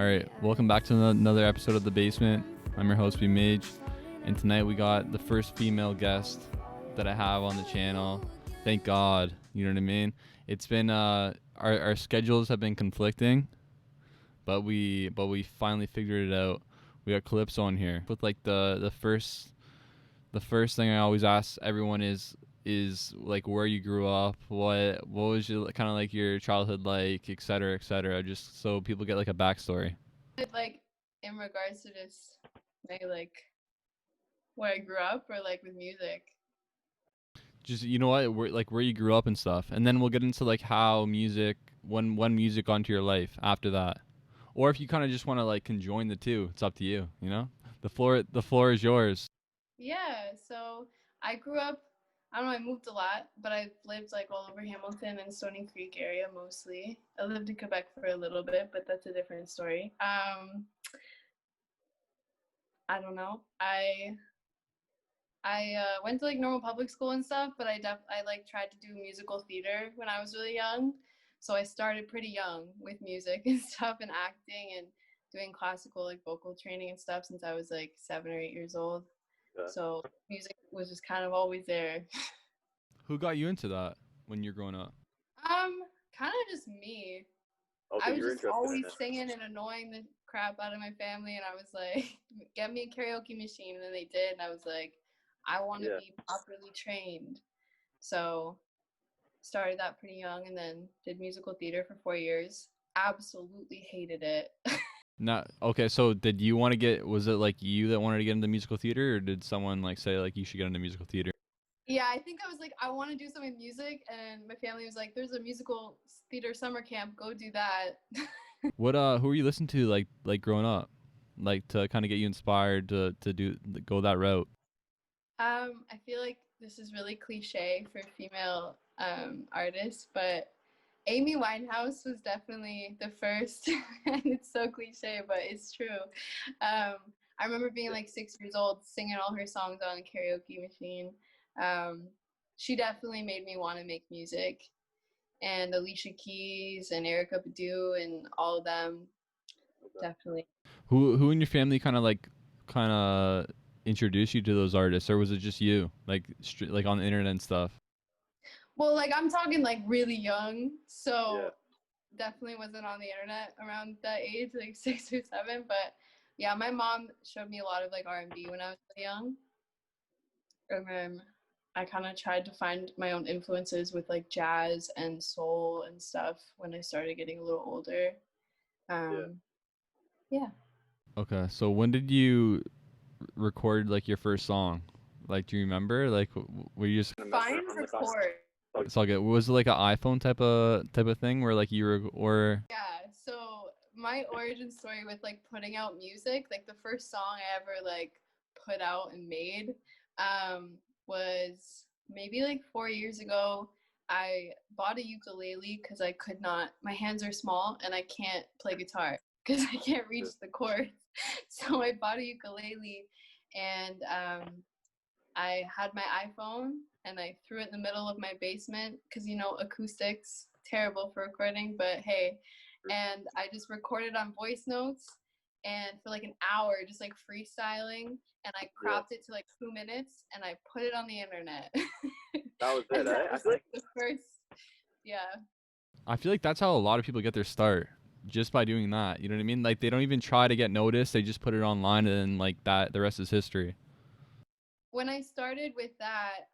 All right, welcome back to another episode of The Basement. I'm your host, B Mage, and tonight we got the first female guest that I have on the channel. Thank God, you know what I mean? It's been our schedules have been conflicting, but we finally figured it out. We got Calypso on here. With like the first thing I always ask everyone is like where you grew up, what was your kind of like your childhood like, et cetera, just so people get like a backstory. Like in regards to just maybe like where I grew up or like with music. Just, you know what, where you grew up and stuff, and then we'll get into like how music, when music onto your life after that, or if you kind of just want to like conjoin the two, it's up to you. You know, the floor is yours. Yeah, so I grew up, I don't know, I moved a lot, but I've lived like all over Hamilton and Stony Creek area mostly. I lived in Quebec for a little bit, but that's a different story. I don't know. I went to like normal public school and stuff, but I like tried to do musical theater when I was really young. So I started pretty young with music and stuff and acting and doing classical like vocal training and stuff since I was like 7 or 8 years old. Yeah. So music was just kind of always there. Who got you into that when you're growing up? Kind of just me. Okay, I was just always singing and annoying the crap out of my family, and I was like, get me a karaoke machine, and then they did, and I was like, I want to be properly trained. So started that pretty young and then did musical theater for 4 years. Absolutely hated it. Okay, so did you want to was it like you that wanted to get into musical theater, or did someone like say like you should get into musical theater? Yeah, I think I was like, I want to do something with music, and my family was like, there's a musical theater summer camp, go do that. Who were you listening to like growing up, like to kind of get you inspired to go that route? I feel like this is really cliche for female artists, but Amy Winehouse was definitely the first, and it's so cliche, but it's true. I remember being like 6 years old, singing all her songs on a karaoke machine. She definitely made me want to make music, and Alicia Keys and Erykah Badu and all of them, definitely. Who in your family kind of introduced you to those artists, or was it just you, like on the internet and stuff? Well, like I'm talking like really young, so definitely wasn't on the internet around that age, like 6 or 7. But yeah, my mom showed me a lot of like R&B when I was really young, and then I kind of tried to find my own influences with like jazz and soul and stuff when I started getting a little older. Yeah. Okay, so when did you record like your first song? Like, do you remember? Like, were you just find record? It's all good. Was it like an iPhone type of thing where like you were, or? Yeah. So my origin story with like putting out music, like the first song I ever like put out and made, was maybe like 4 years ago. I bought a ukulele because I could not. My hands are small and I can't play guitar because I can't reach the chords. So I bought a ukulele, and I had my iPhone and I threw it in the middle of my basement because, you know, acoustics, terrible for recording, but hey. And I just recorded on voice notes, and for like an hour, just like freestyling, and I cropped it to like 2 minutes, and I put it on the internet. That was it, that was like the first, I feel like that's how a lot of people get their start, just by doing that. You know what I mean? Like, they don't even try to get noticed. They just put it online, and then like that, the rest is history. When I started with that,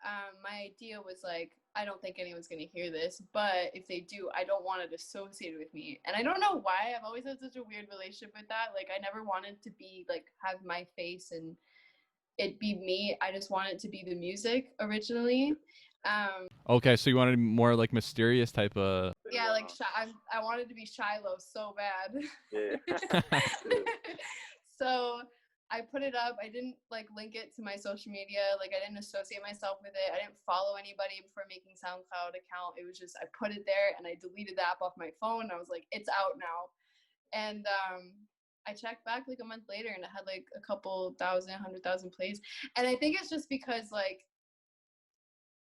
my idea was like, I don't think anyone's going to hear this, but if they do, I don't want it associated with me. And I don't know why. I've always had such a weird relationship with that. Like, I never wanted to be like, have my face and it be me. I just wanted to be the music originally. Okay, so you wanted more like mysterious type of. Yeah, like I wanted to be Shiloh so bad. Yeah. So I put it up. I didn't like link it to my social media. Like I didn't associate myself with it. I didn't follow anybody before making SoundCloud account. It was just I put it there and I deleted the app off my phone. I was like, it's out now. And I checked back like a month later and it had like a couple thousand, 100,000 plays. And I think it's just because like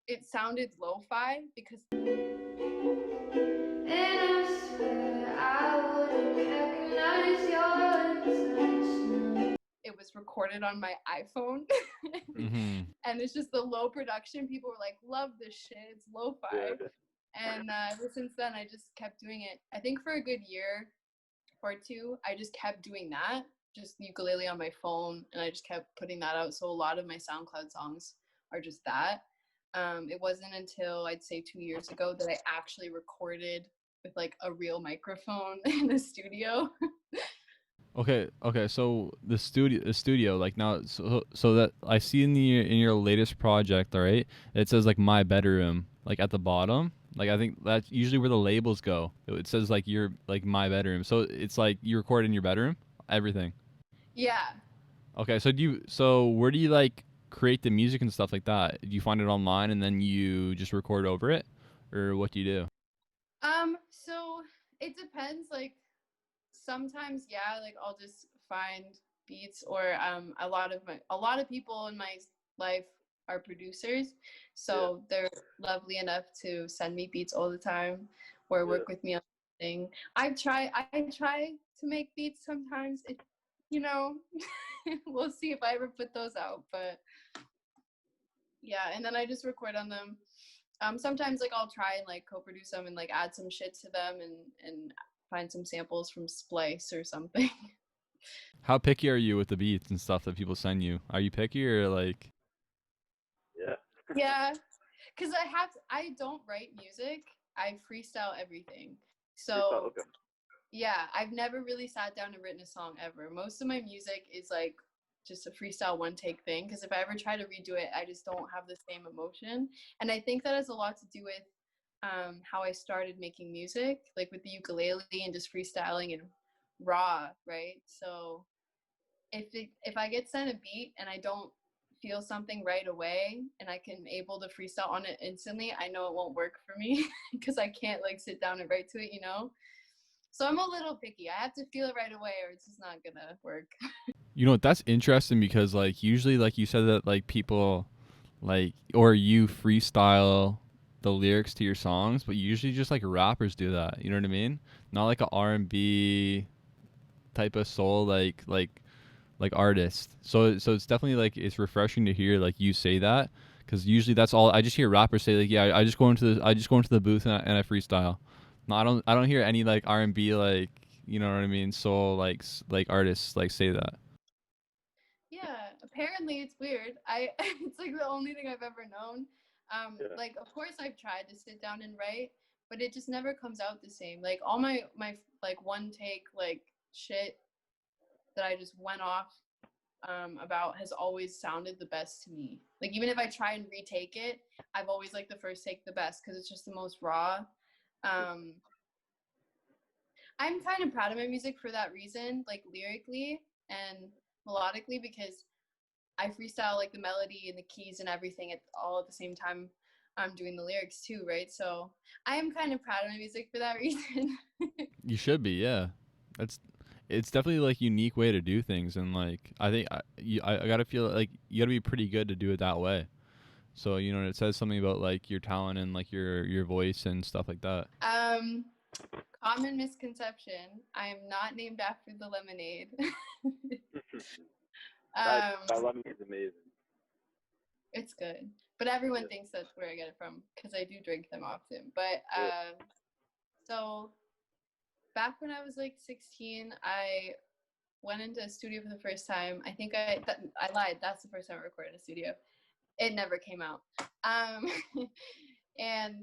it sounded lo-fi because. And I swear I wouldn't recognize your was recorded on my iPhone. Mm-hmm. And it's just the low production. People were like, love this shit. It's lo-fi. Yeah. And ever since then, I just kept doing it. I think for a good year or two, I just kept doing that, just ukulele on my phone, and I just kept putting that out. So a lot of my SoundCloud songs are just that. It wasn't until I'd say 2 years ago that I actually recorded with like a real microphone in the studio. Okay. So the studio, like now, so that I see in your latest project, all right, it says like my bedroom, like at the bottom. Like I think that's usually where the labels go. It says like your like my bedroom. So it's like you record in your bedroom, everything. Yeah. Okay. So where do you like create the music and stuff like that? Do you find it online and then you just record over it, or what do you do? So it depends. Like sometimes, yeah, like I'll just find beats, or a lot of people in my life are producers, so they're lovely enough to send me beats all the time or work with me on something. I try to make beats sometimes. It, you know, we'll see if I ever put those out, but yeah, and then I just record on them. Sometimes like I'll try and like co-produce them and like add some shit to them and find some samples from Splice or something. How picky are you with the beats and stuff that people send you? Are you picky or like? Yeah. Yeah, because I don't write music. I freestyle everything. So Okay. yeah, I've never really sat down and written a song ever. Most of my music is like just a freestyle one take thing, because if I ever try to redo it, I just don't have the same emotion. And I think that has a lot to do with how I started making music, like with the ukulele and just freestyling and raw, right? So if I get sent a beat and I don't feel something right away and I can able to freestyle on it instantly, I know it won't work for me because I can't like sit down and write to it, you know? So I'm a little picky. I have to feel it right away or it's just not gonna work. You know what? That's interesting because like usually like you said that like people like or you freestyle the lyrics to your songs, but usually just like rappers do that. You know what I mean? Not like a R&B type of soul like artist. So it's definitely like it's refreshing to hear like you say that because usually that's all I just hear rappers say like I just go into the booth and I freestyle. No, I don't hear any like R&B like you know what I mean soul like artists like say that. Yeah, apparently it's weird. I it's like the only thing I've ever known. Like of course I've tried to sit down and write, but it just never comes out the same. Like all my like one take like shit that I just went off about has always sounded the best to me. Like even if I try and retake it, I've always liked the first take the best because it's just the most raw. Um, I'm kind of proud of my music for that reason, like lyrically and melodically, because I freestyle like the melody and the keys and everything at all at the same time. I'm doing the lyrics too, right? So I am kind of proud of my music for that reason. You should be, yeah. That's it's definitely like unique way to do things, and like I think I gotta feel like you gotta be pretty good to do it that way. So you know it says something about like your talent and like your voice and stuff like that. um, Common misconception: I am not named after the lemonade. That lemon is amazing. It's good, but everyone thinks that's where I get it from because I do drink them often. But so back when I was like 16, I went into a studio for the first time. I think I lied. That's the first time I recorded in a studio. It never came out. Um, and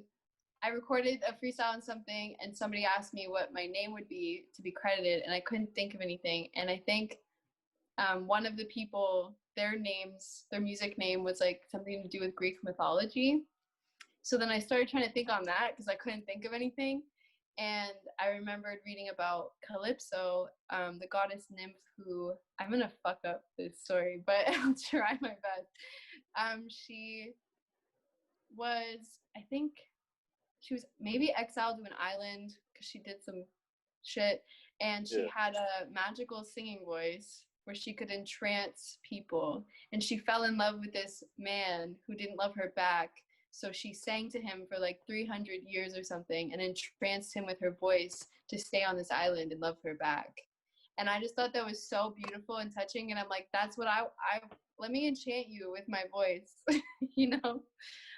I recorded a freestyle on something, and somebody asked me what my name would be to be credited, and I couldn't think of anything. And I think one of the people, their music name was like something to do with Greek mythology. So then I started trying to think on that because I couldn't think of anything. And I remembered reading about Calypso, the goddess nymph who, I'm going to fuck up this story, but I'll try my best. She was, I think, she was maybe exiled to an island because she did some shit. And she had a magical singing voice where she could entrance people. And she fell in love with this man who didn't love her back. So she sang to him for like 300 years or something and entranced him with her voice to stay on this island and love her back. And I just thought that was so beautiful and touching. And I'm like, that's what I let me enchant you with my voice, you know?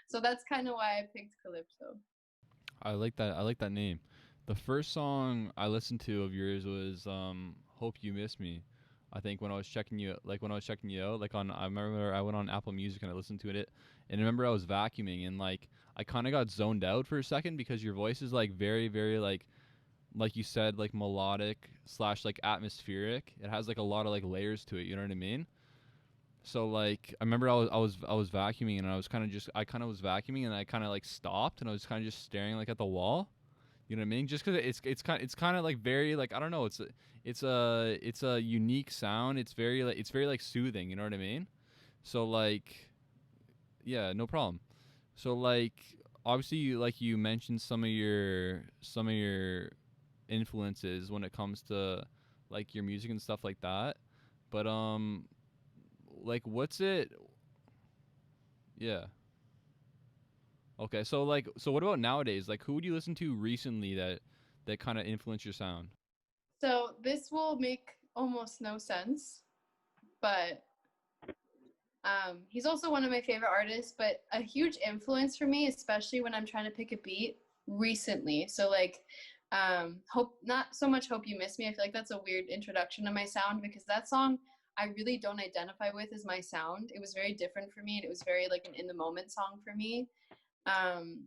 So that's kind of why I picked Calypso. I like that. I like that name. The first song I listened to of yours was "Hope You Miss Me." I think when I was checking you, out, like I remember I went on Apple Music and I listened to it, and I remember I was vacuuming and like I kind of got zoned out for a second because your voice is like very, very like you said, like melodic slash like atmospheric. It has like a lot of like layers to it. You know what I mean? So like I remember I was vacuuming and I kind of was vacuuming and I kind of like stopped and I was kind of just staring like at the wall. You know what I mean? Just because it's kind of like very like I don't know. It's a unique sound. It's very like soothing. You know what I mean? So like yeah, no problem. So like obviously you mentioned some of your influences when it comes to like your music and stuff like that. But like what's it? Yeah. Okay. So what about nowadays? Like who would you listen to recently that kind of influenced your sound? So this will make almost no sense, but he's also one of my favorite artists, but a huge influence for me, especially when I'm trying to pick a beat recently. So like hope not so much Hope You Miss Me. I feel like that's a weird introduction to my sound because that song I really don't identify with as my sound. It was very different for me and it was very like an in the moment song for me. Um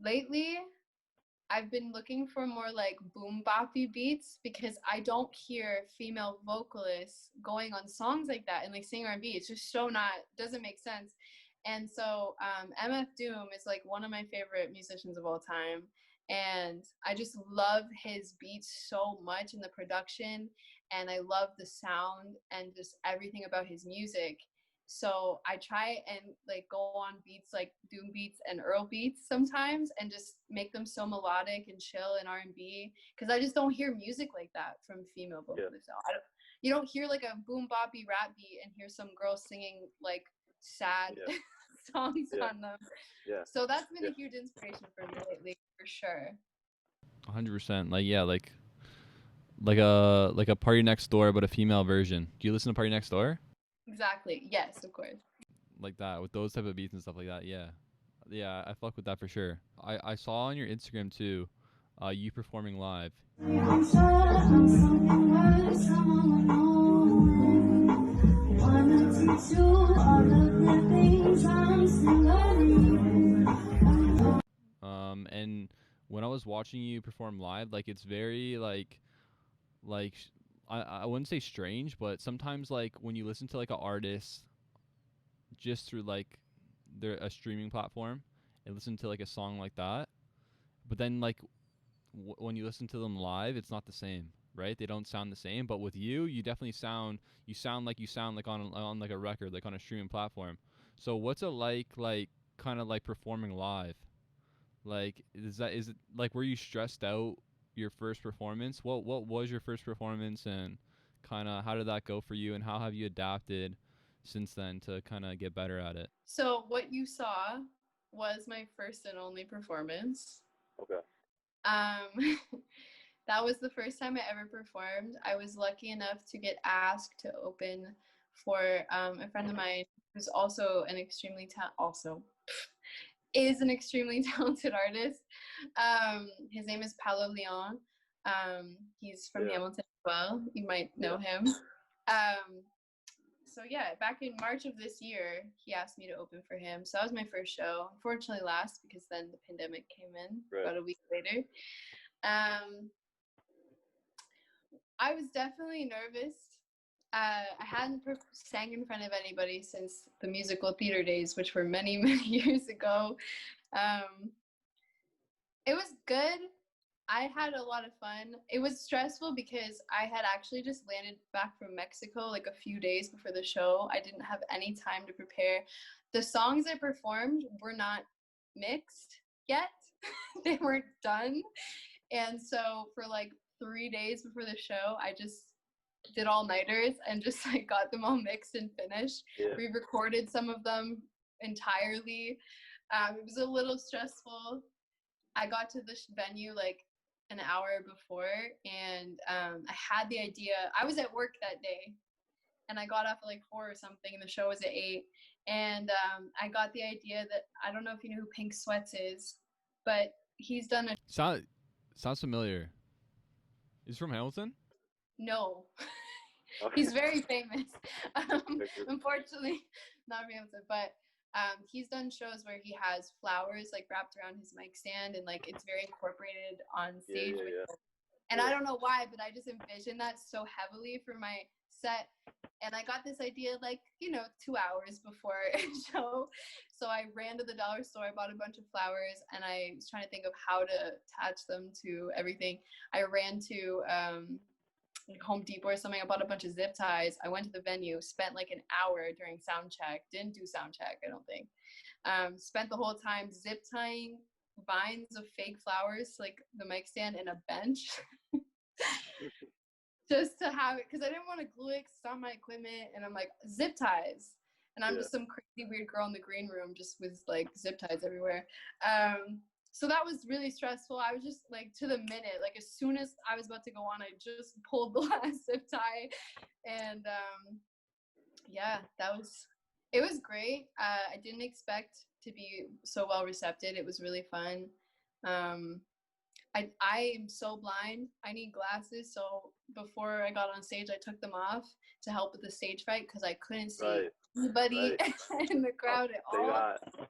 lately I've been looking for more like boom boppy beats because I don't hear female vocalists going on songs like that and like singing R&B. It's just so not doesn't make sense. And so MF Doom is like one of my favorite musicians of all time. And I just love his beats so much in the production and I love the sound and just everything about his music. So I try and like go on beats like doom beats and Earl beats sometimes and just make them so melodic and chill and R&B because I just don't hear music like that from female vocalists. So you don't hear like a boom boppy rap beat and hear some girl singing like sad songs on them. Yeah. So that's been a huge inspiration for me lately for sure. 100%. Like yeah, like a Party Next Door but a female version. Do you listen to Party Next Door? Exactly. Yes, of course. Like that with those type of beats and stuff like that. Yeah. Yeah, I fuck with that for sure. I saw on your Instagram too, you performing live. And when I was watching you perform live, like it's very like I wouldn't say strange, but sometimes like when you listen to like an artist just through like a streaming platform and listen to like a song like that, but then like when you listen to them live, it's not the same, right? They don't sound the same. But with you, you definitely sound like on like a record, like on a streaming platform. So what's it like kind of like performing live? Like is it like were you stressed out your first performance? What was your first performance and kind of how did that go for you and how have you adapted since then to kind of get better at it? So what you saw was my first and only performance. Okay. That was the first time I ever performed. I was lucky enough to get asked to open for a friend of mine who's also an extremely is an extremely talented artist. His name is Paulo Leon. He's from Hamilton as well. You might know him. So yeah, back in March of this year, he asked me to open for him. So that was my first show. Unfortunately, last because then the pandemic came in about a week later. I was definitely nervous. I hadn't sang in front of anybody since the musical theater days, which were many, many years ago. It was good. I had a lot of fun. It was stressful because I had actually just landed back from Mexico like a few days before the show. I didn't have any time to prepare. The songs I performed were not mixed yet. They weren't done. And so for like 3 days before the show, I just did all-nighters and just like got them all mixed and finished. We recorded some of them entirely. It was a little stressful. I got to the venue like an hour before, and I had the idea. I was at work that day, and I got off at like 4 or something, and the show was at 8. And I got the idea that, I don't know if you know who Pink Sweats is, but he's done a... Sounds familiar. Is he from Hamilton? No. Okay. He's very famous. Unfortunately, not from Hamilton, but he's done shows where he has flowers like wrapped around his mic stand, and like it's very incorporated on stage. Yeah. And I don't know why, but I just envisioned that so heavily for my set. And I got this idea like, 2 hours before a show. So I ran to the dollar store, I bought a bunch of flowers, and I was trying to think of how to attach them to everything. I ran to like Home Depot or something. I bought a bunch of zip ties. I went to the venue, spent like an hour during sound check. Didn't do sound check, I don't think. Spent the whole time zip tying vines of fake flowers to like the mic stand and a bench. Just to have it, because I didn't want to glue it, 'cause it's on my equipment, and I'm like, zip ties, and I'm just some crazy weird girl in the green room just with like zip ties everywhere. So that was really stressful. I was just like, to the minute, like as soon as I was about to go on, I just pulled the last zip tie, and it was great. I didn't expect to be so well received. It was really fun. I am so blind. I need glasses. So before I got on stage, I took them off to help with the stage fright, because I couldn't see anybody in the crowd at all.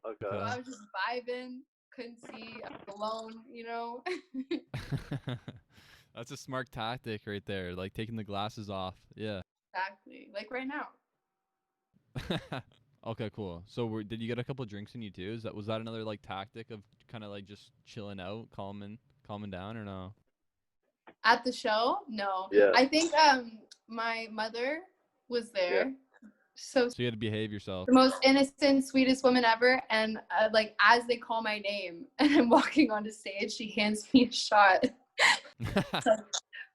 Okay. So I was just vibing, couldn't see, I was alone, That's a smart tactic right there, like taking the glasses off. Yeah. Exactly. Like right now. Okay, cool. So did you get a couple drinks in you too? Was that another like tactic of kind of like just chilling out, calming down, or no? At the show? No. Yeah. I think my mother was there. Yeah. So you had to behave yourself. The most innocent, sweetest woman ever. And like as they call my name and I'm walking onto stage, she hands me a shot. So,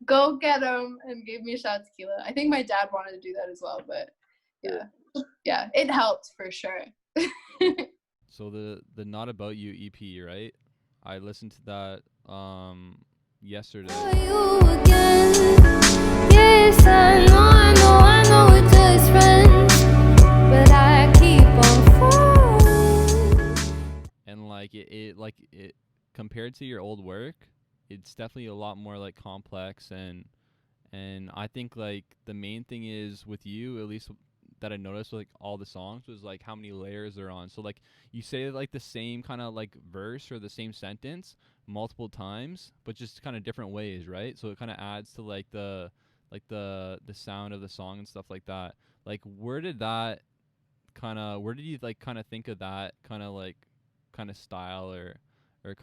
go get him, and gave me a shot of tequila. I think my dad wanted to do that as well, but yeah, it helped for sure. So the Not About You EP, right? I listened to that yesterday. You again. Yes, I know we're just friends, but I keep on falling. And like it compared to your old work, it's definitely a lot more like complex, and I think like the main thing is with you, at least that I noticed with like all the songs, was like how many layers they're on. So like you say like the same kind of like verse or the same sentence multiple times, but just kind of different ways, right? So it kind of adds to like the sound of the song and stuff like that. Like where did you like kind of think of that kind of style or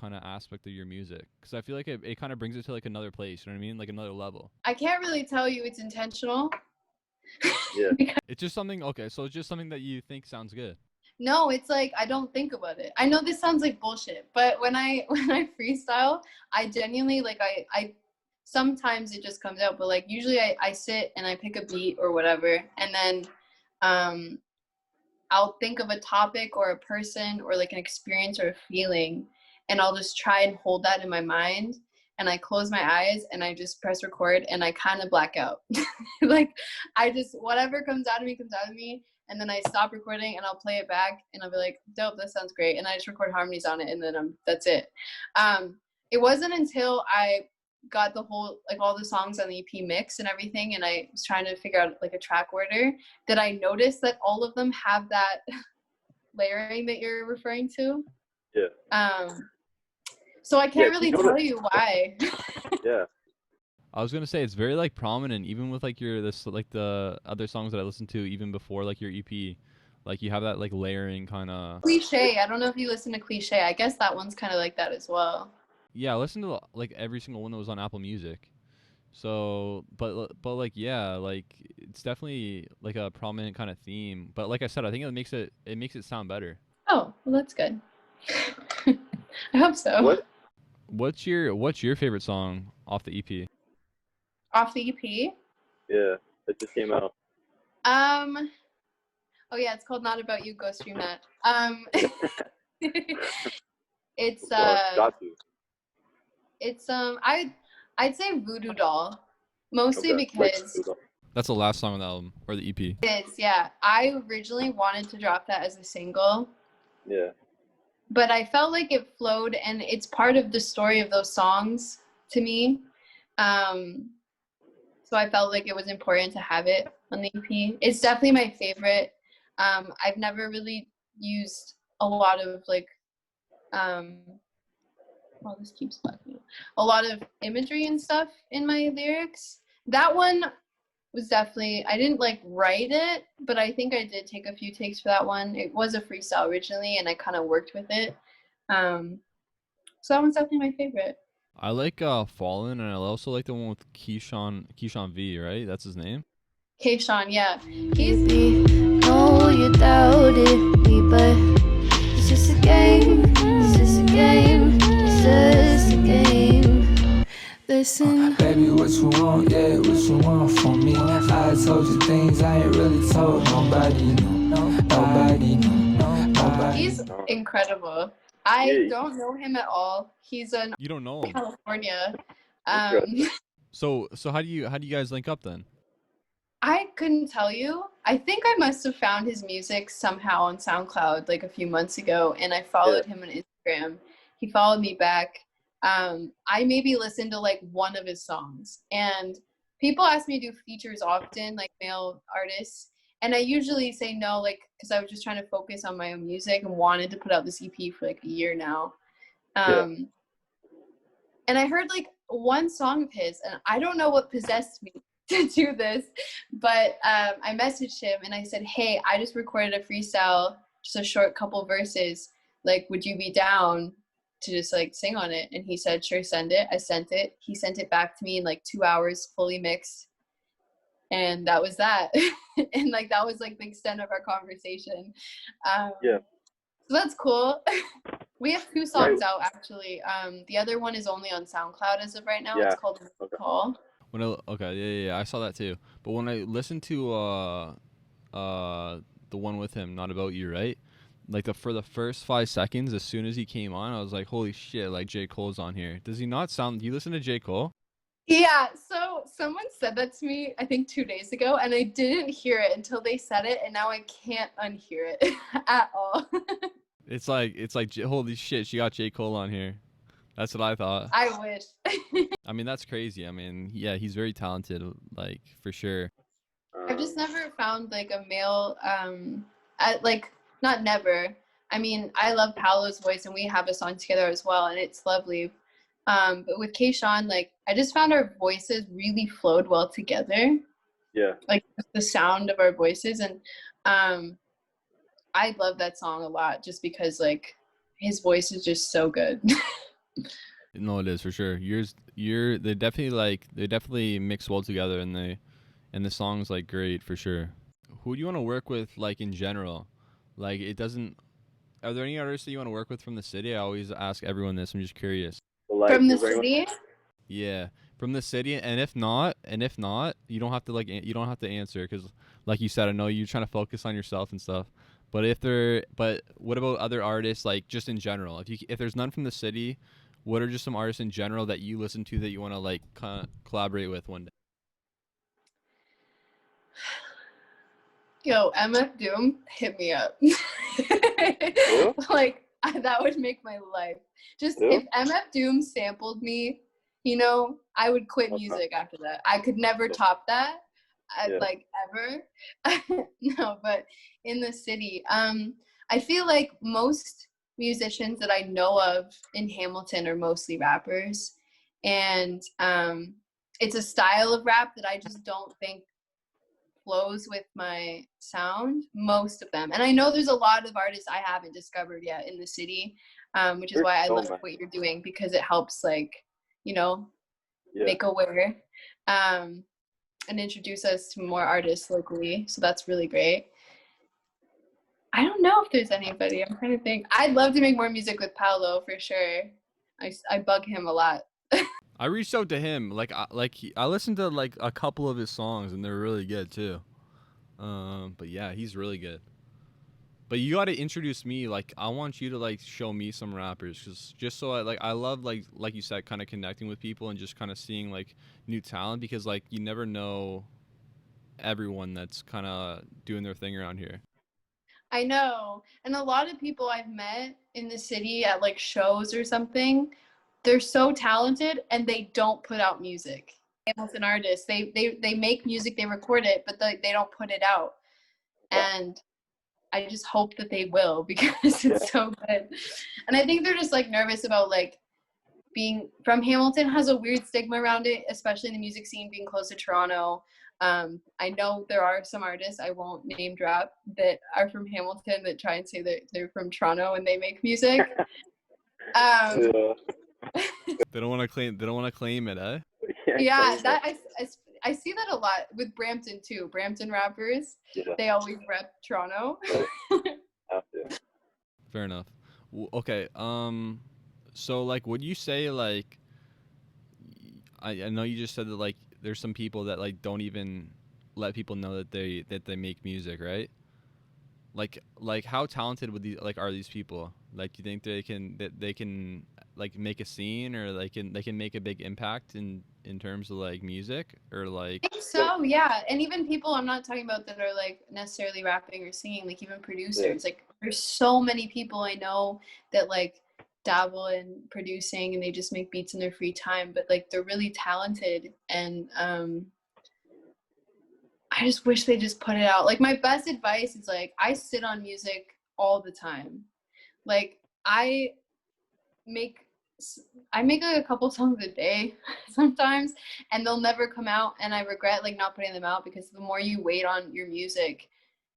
kind of aspect of your music? Because I feel like it kind of brings it to like another place, you know what I mean, like another level. I can't really tell you it's intentional. Yeah. It's just something, okay, so it's just something that you think sounds good. No, it's like I don't think about it. I know this sounds like bullshit, but when I freestyle, I genuinely like I sometimes it just comes out, but like usually I sit and I pick a beat or whatever, and then I'll think of a topic or a person or like an experience or a feeling, and I'll just try and hold that in my mind, and I close my eyes and I just press record and I kind of black out. Like I just, whatever comes out of me, and then I stop recording and I'll play it back and I'll be like, dope, that sounds great, and I just record harmonies on it, and then that's it. It wasn't until I got the whole, like all the songs on the EP mix and everything, and I was trying to figure out like a track order, that I noticed that all of them have that layering that you're referring to. Yeah. So I can't really tell you why. Yeah. I was gonna say it's very like prominent, even with like the other songs that I listened to even before like your EP, like you have that like layering kind of. Cliche. I don't know if you listen to Cliche. I guess that one's kind of like that as well. Yeah, I listened to like every single one that was on Apple Music. So, but like yeah, like it's definitely like a prominent kind of theme. But like I said, I think it makes it sound better. Oh, well, that's good. I hope so. What? What's your favorite song off the EP? Off the EP? Yeah, it just came out. Oh yeah, it's called Not About You. Go stream that. It's Got to. It's I'd say Voodoo Doll, mostly Okay. because That's the last song on the album or the EP. it is, yeah. I originally wanted to drop that as a single, Yeah. but I felt like it flowed, and it's part of the story of those songs to me. So I felt like it was important to have it on the EP. It's definitely my favorite. I've never really used a lot of like, oh, this keeps bugging. A lot of imagery and stuff in my lyrics. That one was definitely, I didn't like write it, but I think I did take a few takes for that one. It was a freestyle originally, and I kind of worked with it. So that one's definitely my favorite. I like Fallen, and I also like the one with Keyshawn V, right? That's his name? Keyshawn, yeah. No, you doubted me, but it's just a game. It's just a game. It's just a game. Listen. Baby, what you want? Yeah, what you want from me? I told you things I ain't really told nobody. Nobody. He's incredible. I don't know him at all. He's in You don't know him. California. So how do you guys link up then? I couldn't tell you. I think I must have found his music somehow on SoundCloud like a few months ago, and I followed him on Instagram. He followed me back. I maybe listened to like one of his songs, and people ask me to do features often, like male artists, and I usually say no, like because I was just trying to focus on my own music and wanted to put out this EP for like a year now. And I heard like one song of his, and I don't know what possessed me to do this, but I messaged him and I said, hey, I just recorded a freestyle, just a short couple verses, like would you be down to just like sing on it? And he said, sure, send it. I sent it. He sent it back to me in like 2 hours, fully mixed, and that was that. And like that was like the extent of our conversation. So that's cool. We have 2 songs out actually. The other one is only on SoundCloud as of right now. It's called Call. Yeah, I saw that too. But when I listened to the one with him, Not About You, right? Like for the first 5 seconds, as soon as he came on, I was like, holy shit, like J. Cole's on here. Does he not sound, do you listen to J. Cole? Yeah, so someone said that to me, I think 2 days ago, and I didn't hear it until they said it, and now I can't unhear it at all. It's like holy shit, she got J. Cole on here. That's what I thought. I wish. I mean, that's crazy. I mean, yeah, he's very talented, like for sure. I've just never found like a male, like not never. I mean, I love Paolo's voice, and we have a song together as well, and it's lovely. But with Keyshawn, like I just found our voices really flowed well together. Yeah. Like the sound of our voices, and I love that song a lot just because like his voice is just so good. No, it is for sure. They definitely mix well together, and the song's like great for sure. Who do you want to work with, like in general? Like are there any artists that you want to work with from the city? I always ask everyone this. I'm just curious. From the city? Yeah, from the city. And if not, you don't have to answer, because like you said, I know you're trying to focus on yourself and stuff. But what about other artists, like just in general? If there's none from the city, what are just some artists in general that you listen to that you want to like collaborate with one day? Yo, MF Doom, hit me up. Like that would make my life. Just if MF Doom sampled me, I would quit music after that. I could never top that. Like ever. No, but in the city, I feel like most musicians that I know of in Hamilton are mostly rappers, and it's a style of rap that I just don't think flows with my sound, most of them. And I know there's a lot of artists I haven't discovered yet in the city, which is why I love what you're doing, because it helps like make aware and introduce us to more artists locally. So that's really great. I don't know if there's anybody. I'm trying to think. I'd love to make more music with Paolo for sure. I bug him a lot. I reached out to him. I listened to like a couple of his songs, and they're really good too. But yeah, he's really good. But you got to introduce me. Like, I want you to like show me some rappers, cause just so I love like you said, kind of connecting with people and just kind of seeing like new talent, because like you never know everyone that's kind of doing their thing around here. I know. And a lot of people I've met in the city at like shows or something, they're so talented and they don't put out music. As an artist, they make music, they record it, but they don't put it out. And I just hope that they will, because it's so good. And I think they're just like nervous about like being from Hamilton has a weird stigma around it, especially in the music scene, being close to Toronto. I know there are some artists, I won't name drop, that are from Hamilton that try and say that they're from Toronto and they make music. Yeah. They don't want to claim it, eh? Yeah, that I see that a lot with Brampton too. Brampton rappers, they always rep Toronto. Have to. Fair enough. Okay. So like, would you say like, I know you just said that like there's some people that like don't even let people know that they make music, right? Like how talented would these like are these people? Like, do you think they can like make a scene, or they can make a big impact in terms of like music, or like? I think so, yeah. And even people I'm not talking about that are like necessarily rapping or singing, like even producers. Like there's so many people I know that like dabble in producing and they just make beats in their free time, but like they're really talented. And I just wish they just put it out. Like my best advice is like, I sit on music all the time. Like I make like a couple songs a day sometimes, and they'll never come out, and I regret like not putting them out, because the more you wait on your music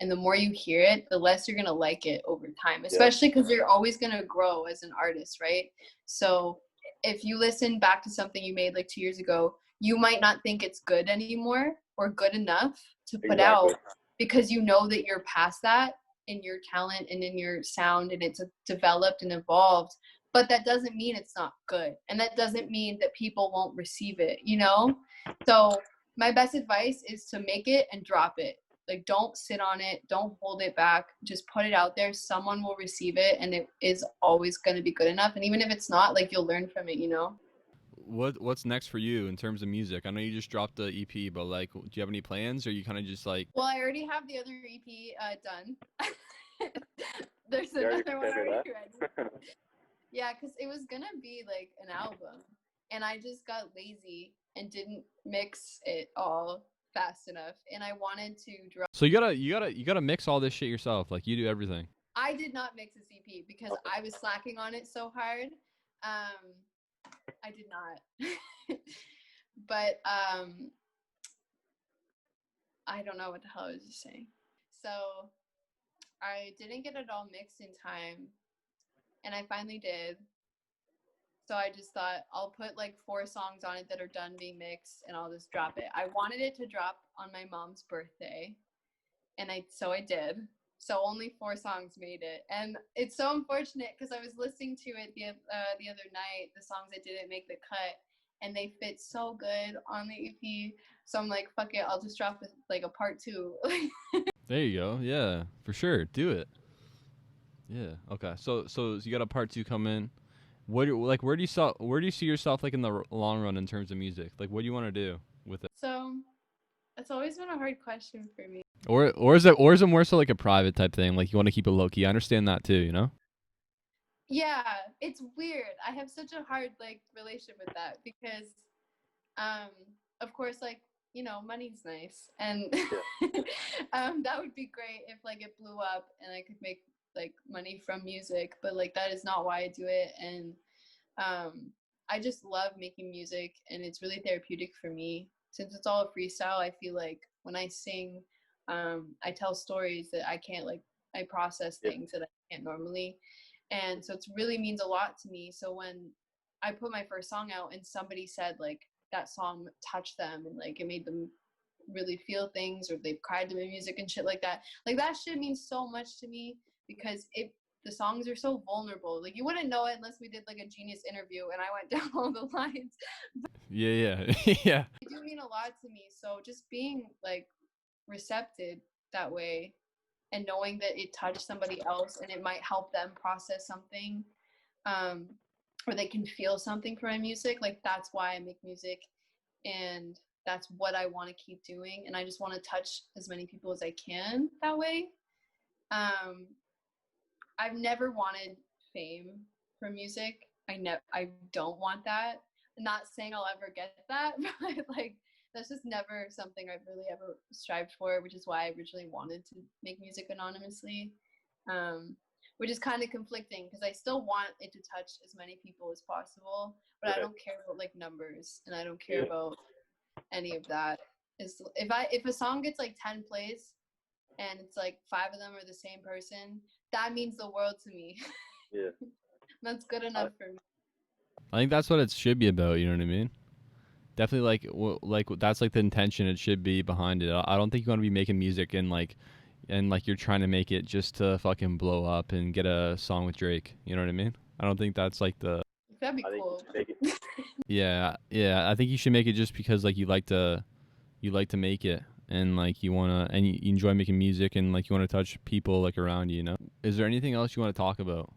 and the more you hear it, the less you're gonna like it over time, especially because you're always gonna grow as an artist, right? So if you listen back to something you made like 2 years ago, you might not think it's good anymore or good enough to put out, because you know that you're past that in your talent and in your sound, and it's developed and evolved. But that doesn't mean it's not good, and that doesn't mean that people won't receive it, you know? So my best advice is to make it and drop it. Like, don't sit on it, don't hold it back, just put it out there. Someone will receive it, and it is always going to be good enough. And even if it's not, like, you'll learn from it, you know? What's next for you in terms of music? I know you just dropped the EP, but like, do you have any plans, or you kind of just like? Well, I already have the other EP done. There's another one already ready. Yeah, because it was gonna be like an album, and I just got lazy and didn't mix it all fast enough, and I wanted to drop. So you gotta mix all this shit yourself. Like, you do everything. I did not mix this EP because I was slacking on it so hard. I did not. But I don't know what the hell I was just saying. So I didn't get it all mixed in time, and I finally did. So I just thought I'll put like 4 songs on it that are done being mixed, and I'll just drop it. I wanted it to drop on my mom's birthday, and so I did. So only 4 songs made it, and it's so unfortunate because I was listening to it the other night, the songs that didn't make the cut, and they fit so good on the EP. So I'm like, fuck it, I'll just drop like a part 2. There you go. Yeah, for sure. Do it. Yeah. Okay. So you got a part 2 coming. Where do you see yourself like in the long run in terms of music? Like, what do you want to do with it? So it's always been a hard question for me. Or is it more so like a private type thing? Like, you want to keep it low key. I understand that too, you know? Yeah, it's weird. I have such a hard like relationship with that because of course, like, you know, money's nice, and that would be great if like it blew up and I could make like money from music, but like that is not why I do it. And I just love making music, and it's really therapeutic for me. Since it's all a freestyle, I feel like when I sing, I tell stories that I can't, like, I process things that I can't normally. And so it really means a lot to me. So when I put my first song out and somebody said like that song touched them and like it made them really feel things, or they've cried to my music and shit like that shit means so much to me, because the songs are so vulnerable. Like, you wouldn't know it unless we did like a Genius interview and I went down all the lines. Yeah. Yeah. They do mean a lot to me. So just being like receptive that way and knowing that it touched somebody else and it might help them process something, or they can feel something from my music. Like, that's why I make music, and that's what I want to keep doing. And I just want to touch as many people as I can that way. I've never wanted fame from music. I don't want that. I'm not saying I'll ever get that, but like, that's just never something I've really ever strived for, which is why I originally wanted to make music anonymously, which is kind of conflicting because I still want it to touch as many people as possible, but I don't care about like numbers, and I don't care about any of that. If a song gets like 10 plays and it's like 5 of them are the same person, that means the world to me. Yeah. That's good enough for me. I think that's what it should be about. You know what I mean? Definitely, like that's like the intention it should be behind it. I don't think you want to be making music and you're trying to make it just to fucking blow up and get a song with Drake. You know what I mean? I don't think that's like the. That'd be cool. Yeah. I think you should make it just because like you like to make it, and like you enjoy making music, and like you want to touch people like around you. You know? Is there anything else you want to talk about?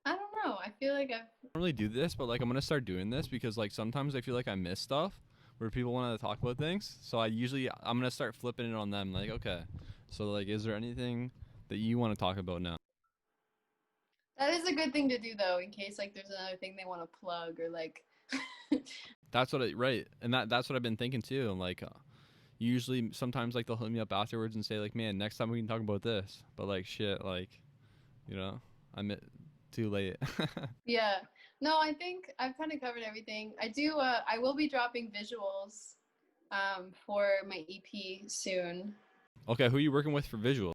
I don't know. I feel like I don't really do this, but like I'm gonna start doing this because like sometimes I feel like I miss stuff where people want to talk about things. So I'm gonna start flipping it on them. Like, okay, so like, is there anything that you want to talk about now? That is a good thing to do though, in case like there's another thing they want to plug or like. That's right, and that's what I've been thinking too. And like, usually sometimes like they'll hit me up afterwards and say like, man, next time we can talk about this. But like, shit, like, you know, I'm too late. Yeah. No, I think I've kind of covered everything. I will be dropping visuals for my EP soon. Okay, who are you working with for visual?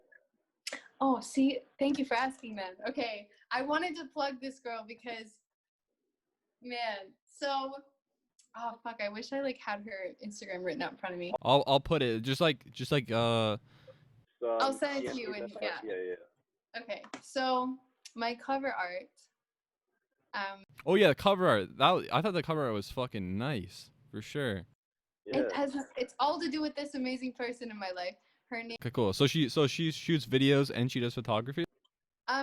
Oh, see, thank you for asking then. Okay, I wanted to plug this girl because, man, so, oh fuck, I wish I like had her Instagram written out in front of me. I'll put it just like I'll send it to you, and yeah. Okay, so my cover art. Oh yeah, the cover art. I thought the cover art was fucking nice for sure. Yeah. It's all to do with this amazing person in my life. Her name. Okay, cool. So she shoots videos and she does photography.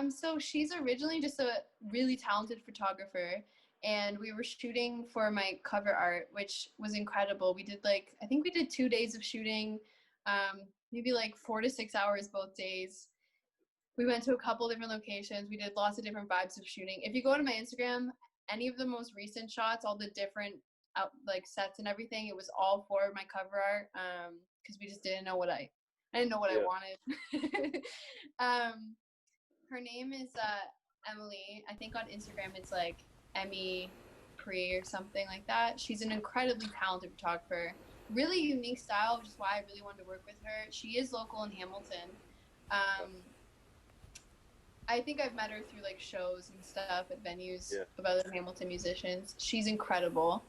So she's originally just a really talented photographer, and we were shooting for my cover art, which was incredible. I think we did 2 days of shooting, maybe like 4 to 6 hours both days. We went to a couple different locations. We did lots of different vibes of shooting. If you go to my Instagram, any of the most recent shots, all the different sets and everything, it was all for my cover art, because we just didn't know what I didn't know what I wanted. Her name is Emily. I think on Instagram it's like Emmy Pre or something like that. She's an incredibly talented photographer, really unique style, which is why I really wanted to work with her. She is local in Hamilton. I think I've met her through like shows and stuff at venues of other Hamilton musicians. She's incredible.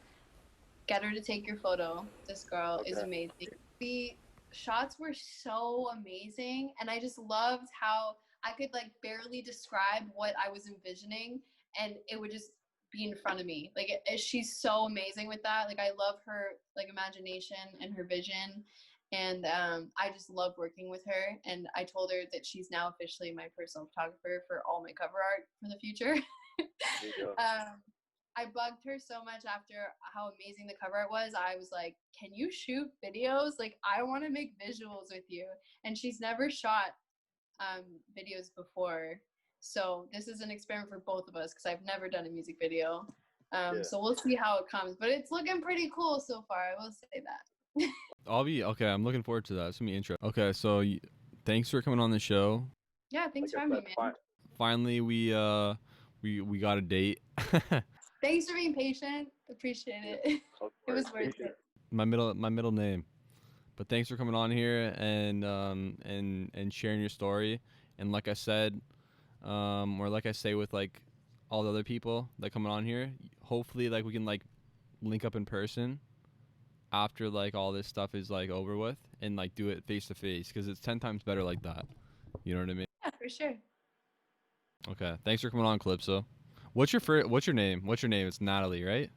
Get her to take your photo. This girl is amazing. The shots were so amazing, and I just loved how I could like barely describe what I was envisioning, and it would just be in front of me. Like she's so amazing with that. Like I love her like imagination and her vision, and I just love working with her. And I told her that she's now officially my personal photographer for all my cover art for the future. I bugged her so much after how amazing the cover art was. I was like, can you shoot videos? Like, I want to make visuals with you. And she's never shot videos before. So this is an experiment for both of us because I've never done a music video. So we'll see how it comes. But it's looking pretty cool so far. I will say that. Okay. I'm looking forward to that. It's going to be interesting. Okay, so thanks for coming on the show. Yeah, thanks for having me, man. Finally, we got a date. Thanks for being patient. Appreciate it. It was worth it. My middle name. But thanks for coming on here and sharing your story. And like I said, or like I say with like all the other people that come on here, hopefully like we can like link up in person after like all this stuff is like over with, and like do it face to face, because it's 10 times better like that. You know what I mean? Yeah, for sure. Okay. Thanks for coming on, Calypso. What's your name? It's Natalie, right?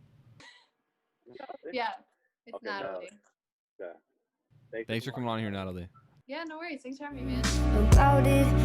Yeah, it's Natalie. Yeah. Thanks for coming on here, Natalie. Yeah, no worries. Thanks for having me, man. about it.